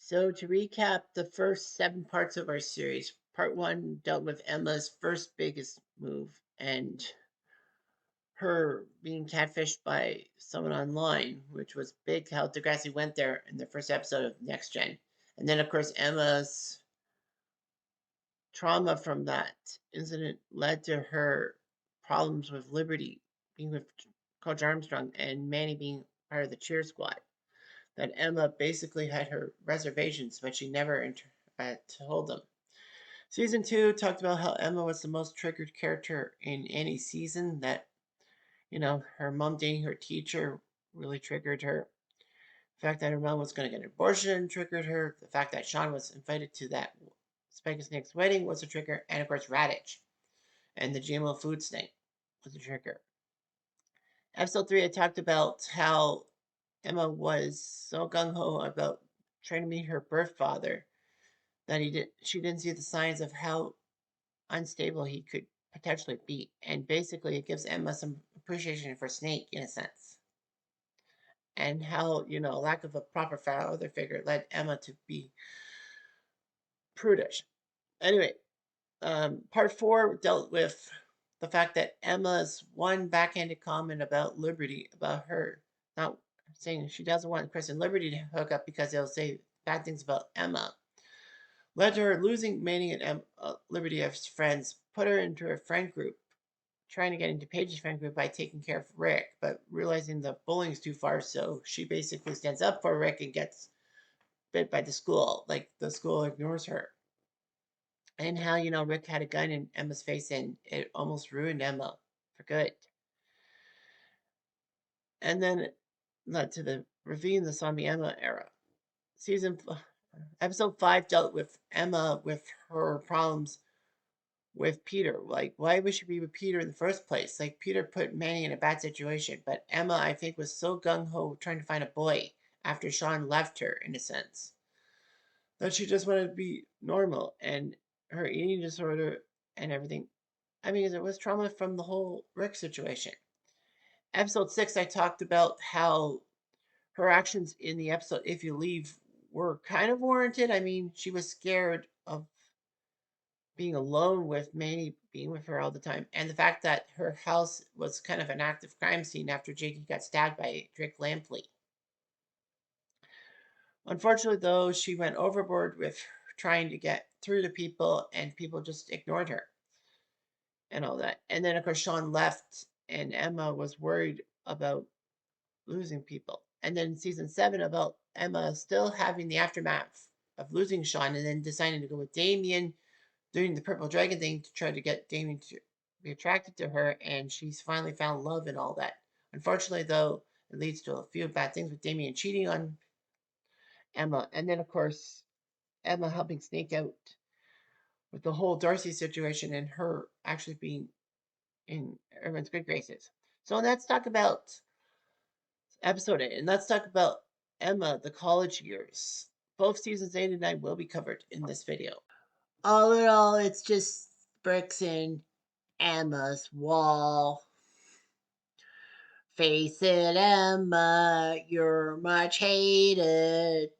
So, to recap the first 7 parts of our series, part one dealt with Emma's first biggest move and her being catfished by someone online, which was big how Degrassi went there in the first episode of Next Gen. And then, of course, Emma's trauma from that incident led to her problems with Liberty being with Coach Armstrong and Manny being part of the cheer squad. That Emma basically had her reservations, but she never told them. Season 2 talked about how Emma was the most triggered character in any season. That, her mom dating her teacher really triggered her. The fact that her mom was going to get an abortion triggered her. The fact that Sean was invited to that Spike and Snake's wedding was a trigger. And of course, Radish and the GMO food snake was a trigger. Episode 3, I talked about how Emma was so gung ho about trying to meet her birth father that she didn't see the signs of how unstable he could potentially be. And basically, it gives Emma some appreciation for Snake in a sense. And how, lack of a proper father figure led Emma to be prudish. Anyway, part 4 dealt with the fact that Emma's one backhanded comment about Liberty, about her not saying she doesn't want Chris and Liberty to hook up because they'll say bad things about Emma, led to her losing Manny and Liberty as friends, put her into a friend group, trying to get into Paige's friend group by taking care of Rick, but realizing the bullying's too far, so she basically stands up for Rick and gets bit by the school. Like, the school ignores her. And how, Rick had a gun in Emma's face and it almost ruined Emma for good. And then it led to the ravine, the Zombie Emma era. Episode 5 dealt with Emma with her problems with Peter. Like, why would she be with Peter in the first place? Like, Peter put Manny in a bad situation, but Emma, I think, was so gung ho trying to find a boy after Sean left her, in a sense, that she just wanted to be normal, and her eating disorder and everything. I mean, it was trauma from the whole Rick situation. Episode 6, I talked about how her actions in the episode If You Leave were kind of warranted. I mean, she was scared of being alone with Manny being with her all the time, and the fact that her house was kind of an active crime scene after Jakey got stabbed by Drake Lampley. Unfortunately, though, she went overboard with trying to get through to people, and people just ignored her and all that. And then, of course, Sean left, and Emma was worried about losing people. And then season 7 about Emma still having the aftermath of losing Sean, and then deciding to go with Damien, doing the purple dragon thing to try to get Damien to be attracted to her, and she's finally found love and all that. Unfortunately, though, it leads to a few bad things with Damien cheating on Emma, and then, of course, Emma helping Snake out with the whole Darcy situation and her actually being in everyone's good graces. So let's talk about episode 8, and let's talk about Emma, the college years. Both seasons 8 and 9 will be covered in this video. All in all, it's just bricks in Emma's wall. Face it, Emma, you're much hated.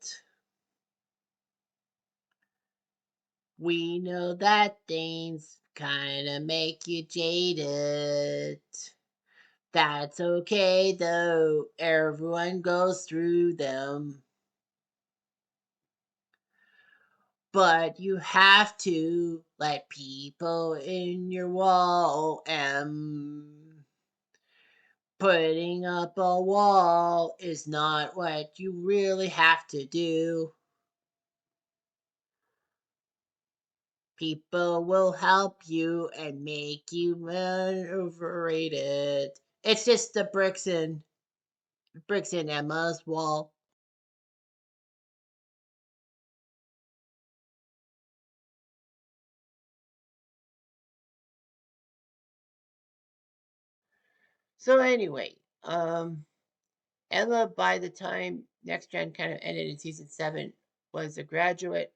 We know that things kinda make you jaded. That's okay though, everyone goes through them. But you have to let people in your wall, putting up a wall is not what you really have to do. People will help you and make you overrated. It's just the bricks in Emma's wall. So anyway, Emma, by the time Next Gen kind of ended in season 7, was a graduate,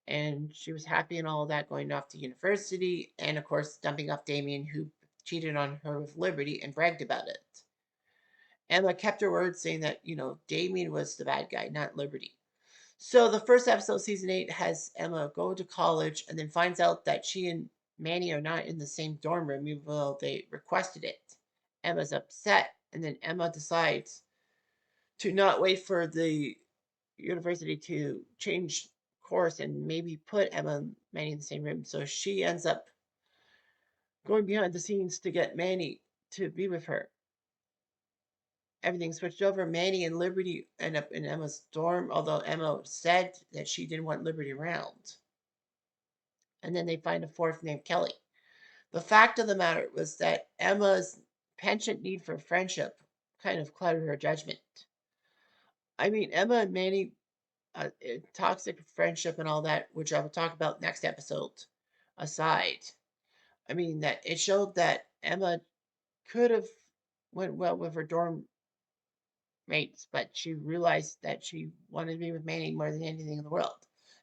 and she was happy and all that, going off to university, and of course dumping off Damien, who cheated on her with Liberty and bragged about it. Emma kept her word, saying that Damien was the bad guy, not Liberty. So the first episode, season 8, has Emma go to college and then finds out that she and Manny are not in the same dorm room, even though they requested it. Emma's upset, and then Emma decides to not wait for the university to change course and maybe put Emma and Manny in the same room. So she ends up going behind the scenes to get Manny to be with her. Everything switched over. Manny and Liberty end up in Emma's dorm, although Emma said that she didn't want Liberty around. And then they find a fourth named Kelly. The fact of the matter was that Emma's penchant need for friendship kind of clouded her judgment. I mean, Emma and Manny, toxic friendship and all that, which I will talk about next episode, aside. I mean, that it showed that Emma could have went well with her dorm mates, but she realized that she wanted to be with Manny more than anything in the world,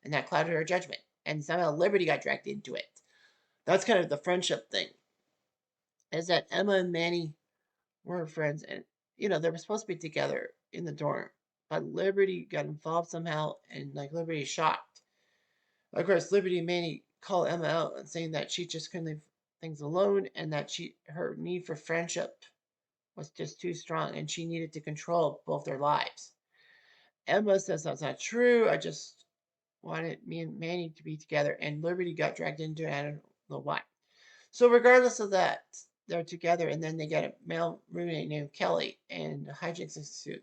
and that clouded her judgment. And somehow Liberty got dragged into it. That's kind of the friendship thing. Is that Emma and Manny were friends, and they were supposed to be together in the dorm, but Liberty got involved somehow, and like Liberty is shocked. Of course, Liberty and Manny call Emma out and saying that she just couldn't leave things alone, and that her need for friendship was just too strong, and she needed to control both their lives. Emma says that's not true. I just wanted me and Manny to be together, and Liberty got dragged into it. I don't know why. So regardless of that, they're together, and then they get a male roommate named Kelly, and hijinks ensue.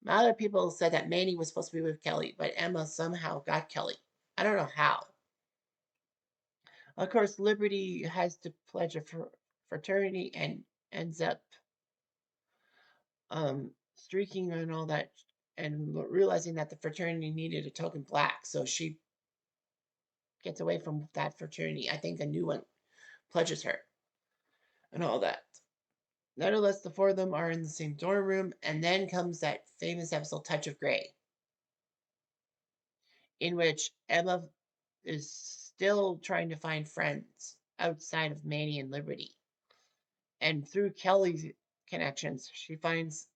A lot of people said that Manny was supposed to be with Kelly, but Emma somehow got Kelly. I don't know how. Of course, Liberty has to pledge a fraternity and ends up streaking and all that, and realizing that the fraternity needed a token black, so she gets away from that fraternity. I think a new one pledges her and all that. Nonetheless, the four of them are in the same dorm room, and then comes that famous episode, Touch of Grey, in which Emma is still trying to find friends outside of Manny and Liberty. And through Kelly's connections, she finds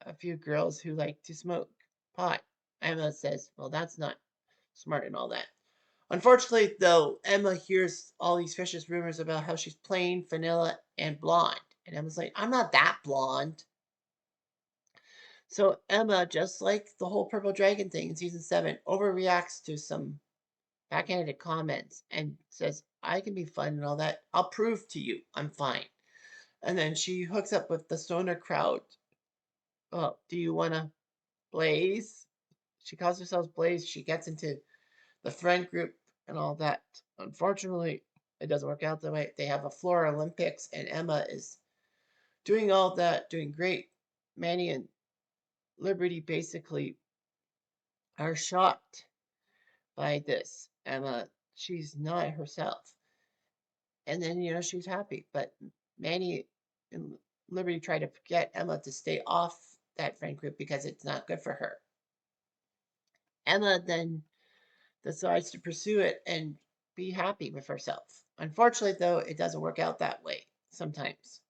a few girls who like to smoke pot. Emma says, well, that's not smart and all that. Unfortunately, though, Emma hears all these vicious rumors about how she's plain, vanilla, and blonde. And Emma's like, I'm not that blonde. So Emma, just like the whole Purple Dragon thing in season 7, overreacts to some backhanded comments and says, I can be fun and all that. I'll prove to you I'm fine. And then she hooks up with the stoner crowd. Oh, do you want to Blaze? She calls herself Blaze. She gets into the friend group and all that. Unfortunately, it doesn't work out that way. They have a floor Olympics, and Emma is doing all that, doing great. Manny and Liberty basically are shocked by this. Emma, she's not herself. And then, she's happy. But Manny and Liberty try to get Emma to stay off that friend group because it's not good for her. Emma then decides to pursue it and be happy with herself. Unfortunately, though, it doesn't work out that way sometimes.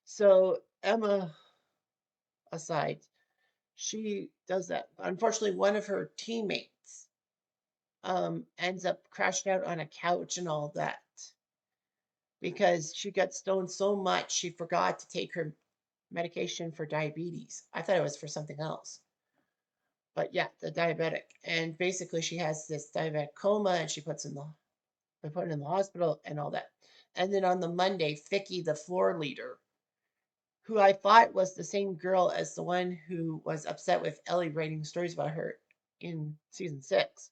So, Emma aside, she does that. Unfortunately, one of her teammates ends up crashing out on a couch and all that because she got stoned so much she forgot to take her medication for diabetes. I thought it was for something else. But yeah, the diabetic. And basically she has this diabetic coma and they put her in the hospital and all that. And then on the Monday, Vicky, the floor leader, who I thought was the same girl as the one who was upset with Ellie writing stories about her in season 6,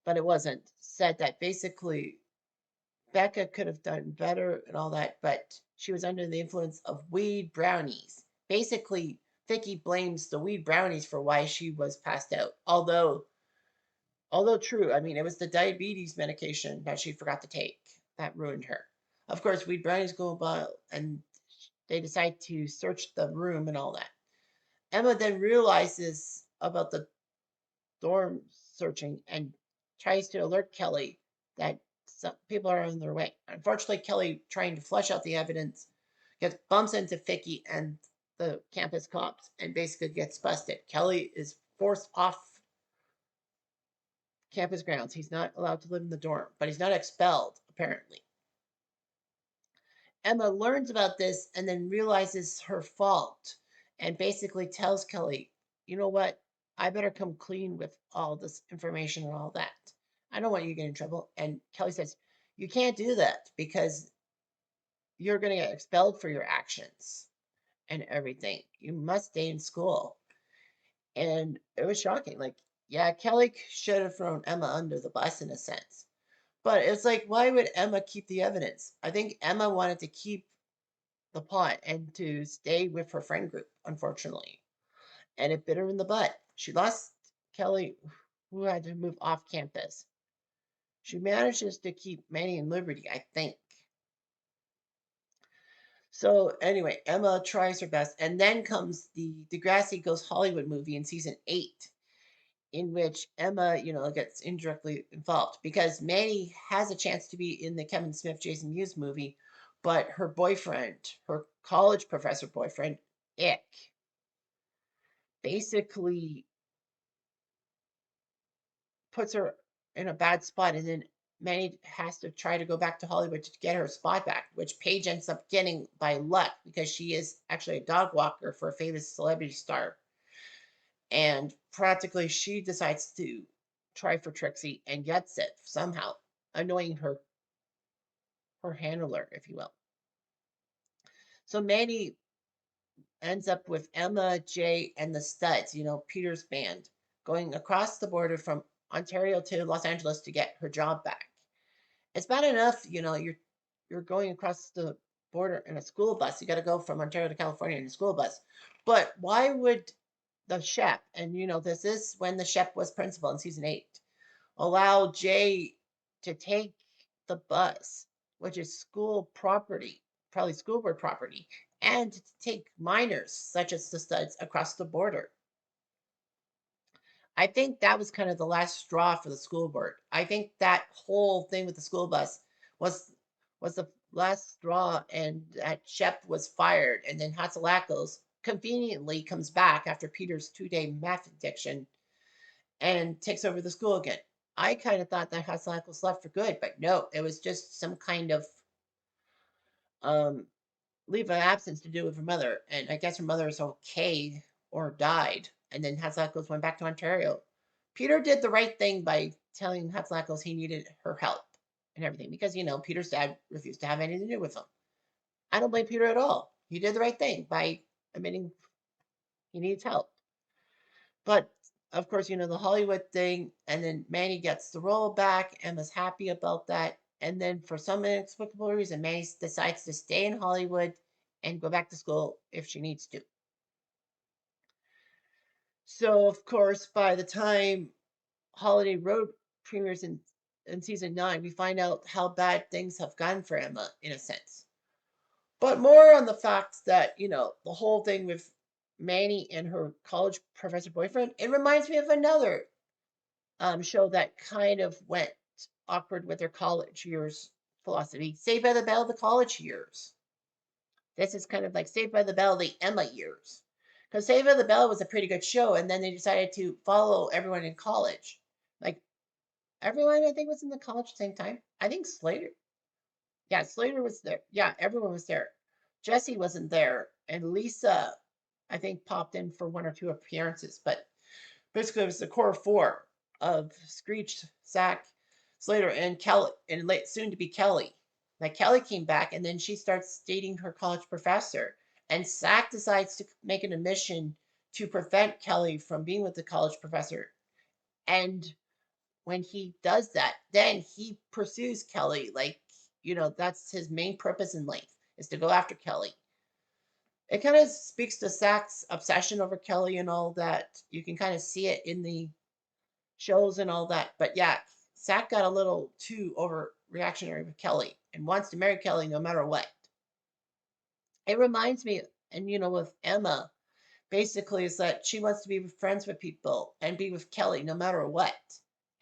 but it wasn't, said that basically Becca could have done better and all that, but she was under the influence of weed brownies. Basically, Vicky blames the weed brownies for why she was passed out. Although true, I mean, it was the diabetes medication that she forgot to take that ruined her. Of course, weed brownies go about and they decide to search the room and all that. Emma then realizes about the dorm searching and tries to alert Kelly that some people are on their way. Unfortunately, Kelly, trying to flush out the evidence, bumps into Vicky and the campus cops and basically gets busted. Kelly is forced off campus grounds. He's not allowed to live in the dorm, but he's not expelled, apparently. Emma learns about this and then realizes her fault and basically tells Kelly, you know what? I better come clean with all this information and all that. I don't want you to get in trouble. And Kelly says, you can't do that because you're going to get expelled for your actions and everything. You must stay in school. And it was shocking. Like, yeah, Kelly should have thrown Emma under the bus in a sense. But it's like, why would Emma keep the evidence? I think Emma wanted to keep the plot and to stay with her friend group, unfortunately. And it bit her in the butt. She lost Kelly, who had to move off campus. She manages to keep Manny and Liberty, I think. So anyway, Emma tries her best, and then comes the Degrassi Goes Hollywood movie in season 8, in which Emma, gets indirectly involved because Manny has a chance to be in the Kevin Smith Jason Mewes movie, but her boyfriend, her college professor boyfriend, Ick, basically puts her in a bad spot, and then Manny has to try to go back to Hollywood to get her spot back, which Paige ends up getting by luck because she is actually a dog walker for a famous celebrity star. And practically she decides to try for Trixie and gets it somehow, annoying her handler, if you will. So Manny ends up with Emma, Jay, and the Studs, Peter's band, going across the border from Ontario to Los Angeles to get her job back. It's bad enough, you're going across the border in a school bus. You got to go from Ontario to California in a school bus. But why would the chef, and this is when the chef was principal in season 8, allow Jay to take the bus, which is school property, probably school board property, and to take minors such as the Studs across the border? I think that was kind of the last straw for the school board. I think that whole thing with the school bus was the last straw, and that Shep was fired, and then Hatzalakos conveniently comes back after Peter's 2-day meth addiction and takes over the school again. I kind of thought that Hatzalakos left for good, but no, it was just some kind of um, leave of absence to do with her mother, and I guess her mother is okay or died, and then Hatzalakos went back to Ontario. Peter did the right thing by telling Hatzalakos he needed her help and everything because Peter's dad refused to have anything to do with him. I don't blame Peter at all. He did the right thing by admitting he needs help. But of course, the Hollywood thing, and then Manny gets the role back. Emma's happy about that. And then for some inexplicable reason, Manny decides to stay in Hollywood and go back to school if she needs to. So, of course, by the time Holiday Road premieres in season 9, we find out how bad things have gone for Emma, in a sense. But more on the fact that, the whole thing with Manny and her college professor boyfriend, it reminds me of another show that kind of went awkward with their college years philosophy. Saved by the Bell, the college years. This is kind of like Saved by the Bell, the Emma years. Because Saved by the Bell was a pretty good show, and then they decided to follow everyone in college. Like, everyone, I think, was in the college at the same time. I think Slater. Yeah, Slater was there. Yeah, everyone was there. Jesse wasn't there. And Lisa, I think, popped in for 1 or 2 appearances. But basically, it was the core 4 of Screech, Zach, Slater, and Kelly, and soon to be Kelly. Like, Kelly came back, and then she starts dating her college professor. And Zach decides to make an admission to prevent Kelly from being with the college professor. And when he does that, then he pursues Kelly. Like, that's his main purpose in life, is to go after Kelly. It kind of speaks to Zach's obsession over Kelly and all that. You can kind of see it in the shows and all that. But yeah, Zach got a little too overreactionary with Kelly and wants to marry Kelly no matter what. It reminds me, and with Emma, basically is that she wants to be friends with people and be with Kelly no matter what.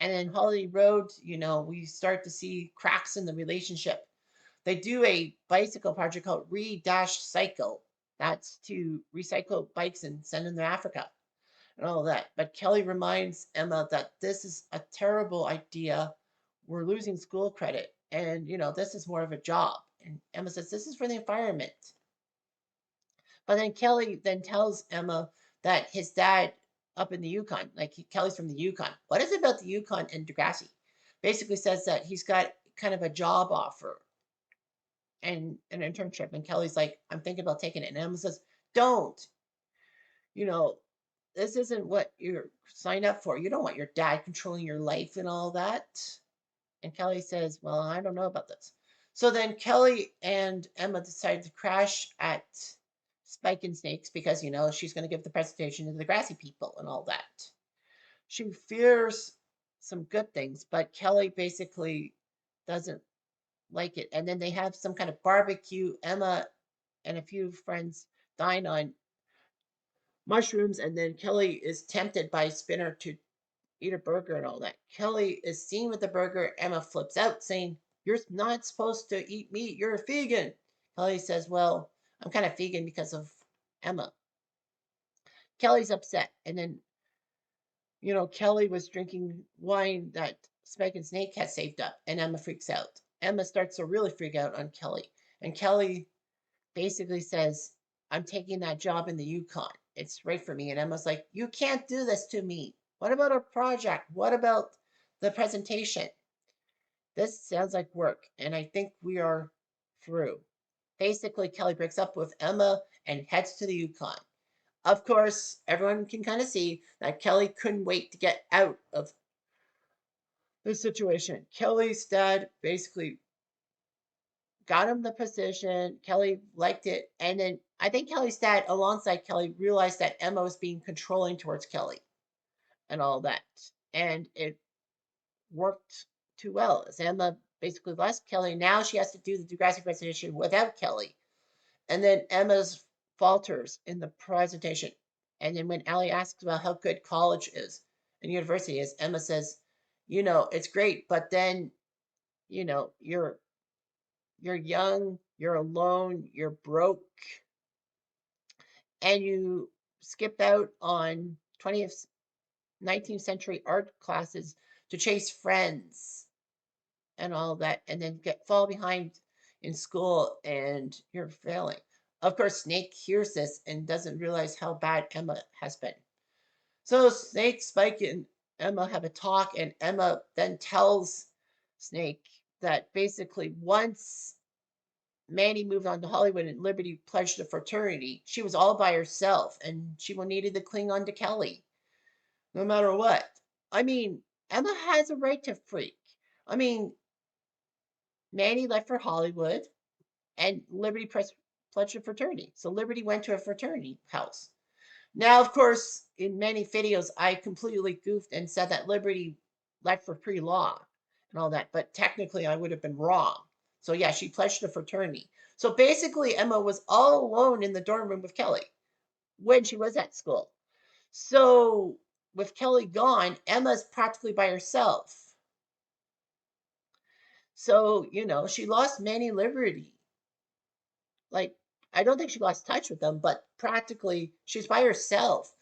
And in Holiday Road, we start to see cracks in the relationship. They do a bicycle project called Re-Cycle. That's to recycle bikes and send them to Africa. and all that. But Kelly reminds Emma that this is a terrible idea. We're losing school credit. And, this is more of a job. And Emma says, this is for the environment. But then Kelly then tells Emma that his dad up in the Yukon, like Kelly's from the Yukon. What is it about the Yukon and Degrassi? Basically says that he's got kind of a job offer and an internship. And Kelly's like, I'm thinking about taking it. And Emma says, don't. You know, this isn't what you're signed up for. You don't want your dad controlling your life and all that. And Kelly says, well, I don't know about this. So then Kelly and Emma decide to crash at Spike and Snakes because, she's going to give the presentation to the grassy people and all that. She fears some good things, but Kelly basically doesn't like it. And then they have some kind of barbecue. Emma and a few friends dine on mushrooms, and then Kelly is tempted by Spinner to eat a burger and all that. Kelly is seen with the burger. Emma flips out, saying, you're not supposed to eat meat. You're a vegan. Kelly says, well, I'm kind of vegan because of Emma. Kelly's upset. And then, Kelly was drinking wine that Spike and Snake had saved up, and Emma freaks out. Emma starts to really freak out on Kelly. And Kelly basically says, I'm taking that job in the Yukon. It's right for me. And Emma's like, you can't do this to me. What about our project? What about the presentation? This sounds like work, and I think we are through. Basically, Kelly breaks up with Emma and heads to the Yukon. Of course, everyone can kind of see that Kelly couldn't wait to get out of the situation. Kelly's dad basically got him the position. Kelly liked it. And then I think Kelly's dad, alongside Kelly, realized that Emma was being controlling towards Kelly and all that. And it worked too well. As Emma basically lost Kelly, now she has to do the Degrassi presentation without Kelly. And then Emma's falters in the presentation. And then when Allie asks about how good college is and university is, Emma says, it's great, but then, you're young, you're alone, you're broke, and you skip out on 20th, 19th century art classes to chase friends and all that, and then fall behind in school and you're failing. Of course, Snake hears this and doesn't realize how bad Emma has been. So Snake, Spike, and Emma have a talk, and Emma then tells Snake that basically once Manny moved on to Hollywood and Liberty pledged a fraternity, she was all by herself and she needed to cling on to Kelly no matter what. I mean, Emma has a right to freak. I mean, Manny left for Hollywood and Liberty pledged a fraternity. So Liberty went to a fraternity house. Now, of course, in many videos, I completely goofed and said that Liberty left for pre-law and all that, but technically I would have been wrong. So yeah, she pledged a fraternity. So basically, Emma was all alone in the dorm room with Kelly when she was at school. So with Kelly gone, Emma's practically by herself. So, she lost Manny Liberty. Like, I don't think she lost touch with them, but practically she's by herself.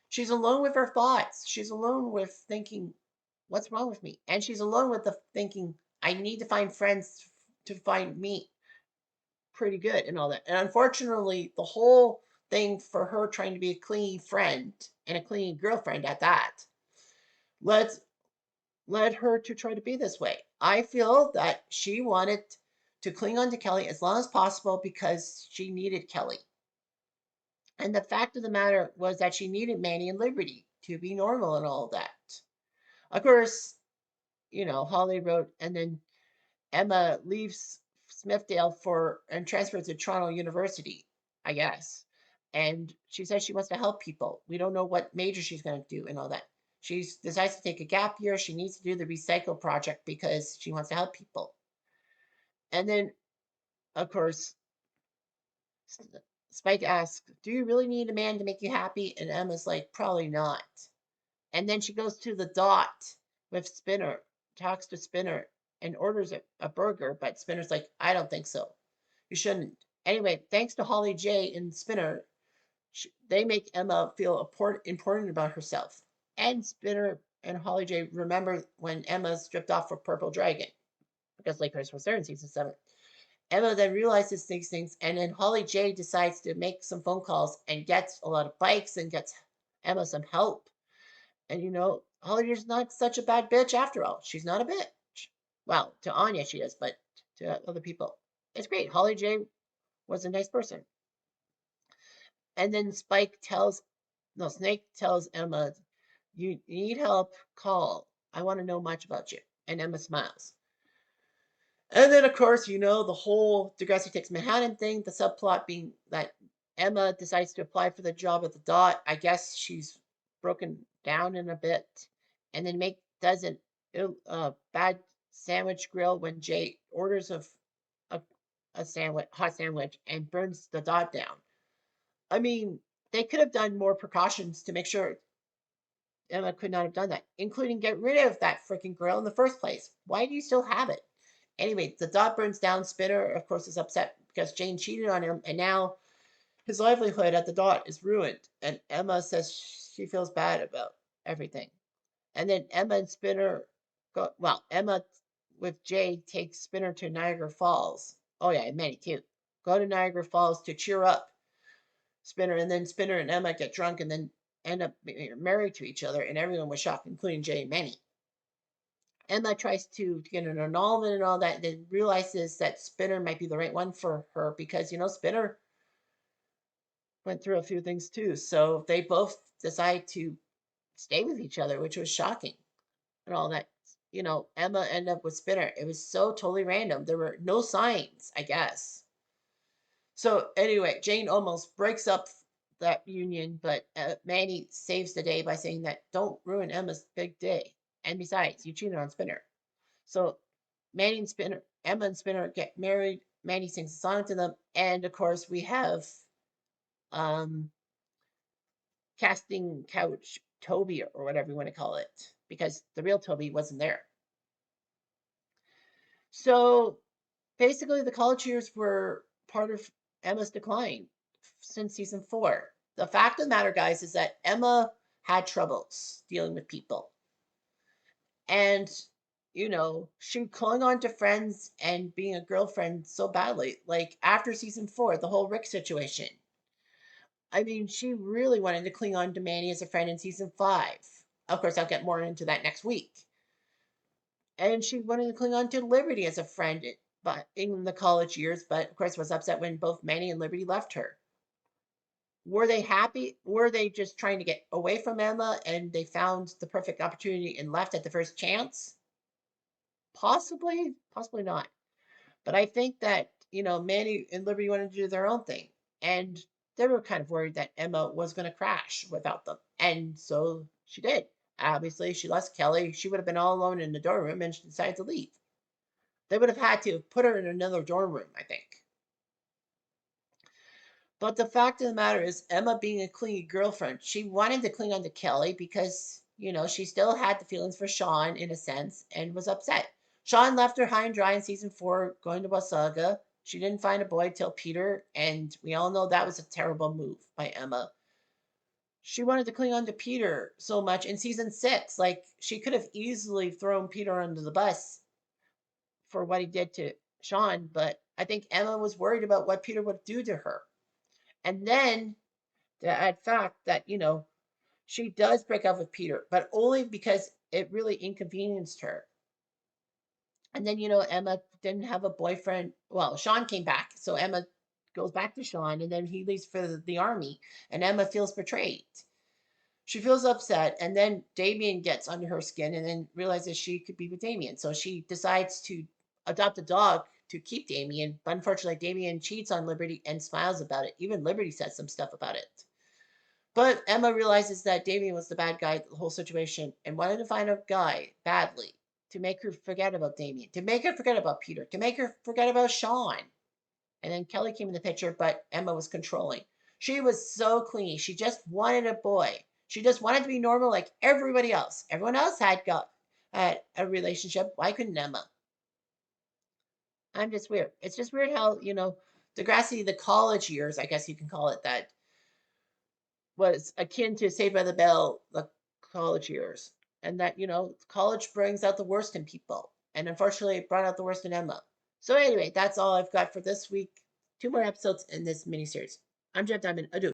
She's alone with her thoughts. She's alone with thinking, what's wrong with me? And she's alone with the thinking, I need to find friends to find me pretty good and all that. And unfortunately, the whole thing for her trying to be a clingy friend and a clingy girlfriend at that led led her to try to be this way. I feel that she wanted to cling on to Kelly as long as possible because she needed Kelly. And the fact of the matter was that she needed Manny and Liberty to be normal and all that. Of course, Holly wrote, and then Emma leaves Smithdale and transfers to Toronto University, I guess. And she says she wants to help people. We don't know what major she's going to do and all that. She decides to take a gap year. She needs to do the recycle project because she wants to help people. And then, of course, Spike asks, do you really need a man to make you happy? And Emma's like, probably not. And then she goes to the dot with Spinner, talks to Spinner, and orders a burger. But Spinner's like, I don't think so. You shouldn't. Anyway, thanks to Holly J and Spinner, They make Emma feel important about herself. And Spinner and Holly J remember when Emma stripped off for Purple Dragon, because Lakers was there in season 7. Emma then realizes these things, and then Holly J decides to make some phone calls and gets a lot of bikes and gets Emma some help. And Holly J's not such a bad bitch after all. She's not a bitch. Well, to Anya she is, but to other people, it's great. Holly J was a nice person. And then Snake tells Emma, you need help, call. I want to know much about you. And Emma smiles. And then, of course, the whole Degrassi Takes Manhattan thing, the subplot being that Emma decides to apply for the job at the Dot. I guess she's broken down in a bit. And then does a bad sandwich grill when Jay orders a, a hot sandwich, and burns the Dot down. I mean, they could have done more precautions to make sure Emma could not have done that, including get rid of that freaking grill in the first place. Why do you still have it? Anyway, the Dot burns down. Spinner, of course, is upset because Jane cheated on him, and now his livelihood at the Dot is ruined. And Emma says she feels bad about everything. And then Emma and Spinner Emma with Jay takes Spinner to Niagara Falls. Oh, yeah, and Manny too. Go to Niagara Falls to cheer up Spinner, and then Spinner and Emma get drunk and then end up married to each other, and everyone was shocked, including Jay and Manny. Emma tries to get an annulment and all that, and then realizes that Spinner might be the right one for her because, Spinner went through a few things too. So they both decide to stay with each other, which was shocking and all that. Emma ended up with Spinner. It was so totally random. There were no signs, I guess. So anyway, Jane almost breaks up that union, but Manny saves the day by saying that don't ruin Emma's big day. And besides, you cheated on Spinner. So Emma and Spinner get married. Manny sings a song to them, and of course we have um, casting couch Toby or whatever you want to call it, because the real Toby wasn't there. So basically, the college years were part of Emma's decline since season 4. The fact of the matter, guys, is that Emma had troubles dealing with people. And, she clung on to friends and being a girlfriend so badly. Like after season 4, the whole Rick situation. I mean, she really wanted to cling on to Manny as a friend in season 5. Of course, I'll get more into that next week. And she wanted to cling on to Liberty as a friend but in the college years, but of course was upset when both Manny and Liberty left her. Were they happy? Were they just trying to get away from Emma and they found the perfect opportunity and left at the first chance? Possibly, possibly not. But I think that, Manny and Liberty wanted to do their own thing. And they were kind of worried that Emma was going to crash without them. And so she did. Obviously, she lost Kelly. She would have been all alone in the dorm room and she decided to leave. They would have had to put her in another dorm room, I think. But the fact of the matter is, Emma being a clingy girlfriend, she wanted to cling on to Kelly because, she still had the feelings for Sean in a sense and was upset. Sean left her high and dry in season 4, going to Wasaga. She didn't find a boy till Peter, and we all know that was a terrible move by Emma. She wanted to cling on to Peter so much in season 6. Like, she could have easily thrown Peter under the bus for what he did to Sean, but I think Emma was worried about what Peter would do to her. And then the fact that, she does break up with Peter, but only because it really inconvenienced her. And then, Emma didn't have a boyfriend. Well, Sean came back. So Emma goes back to Sean, and then he leaves for the army, and Emma feels betrayed. She feels upset, and then Damien gets under her skin and then realizes she could be with Damien. So she decides to adopt a dog to keep Damien. But unfortunately, Damien cheats on Liberty and smiles about it. Even Liberty says some stuff about it. But Emma realizes that Damien was the bad guy in the whole situation and wanted to find a guy badly to make her forget about Damien, to make her forget about Peter, to make her forget about Sean. And then Kelly came in the picture, but Emma was controlling. She was so clingy. She just wanted a boy. She just wanted to be normal like everybody else. Everyone else had a relationship. Why couldn't Emma? I'm just weird. It's just weird how, Degrassi, the college years, I guess you can call it that, was akin to Saved by the Bell, the college years, and that college brings out the worst in people, and unfortunately, it brought out the worst in Emma. So anyway, that's all I've got for this week. Two more episodes in this miniseries. I'm Jeff Diamond. Adieu.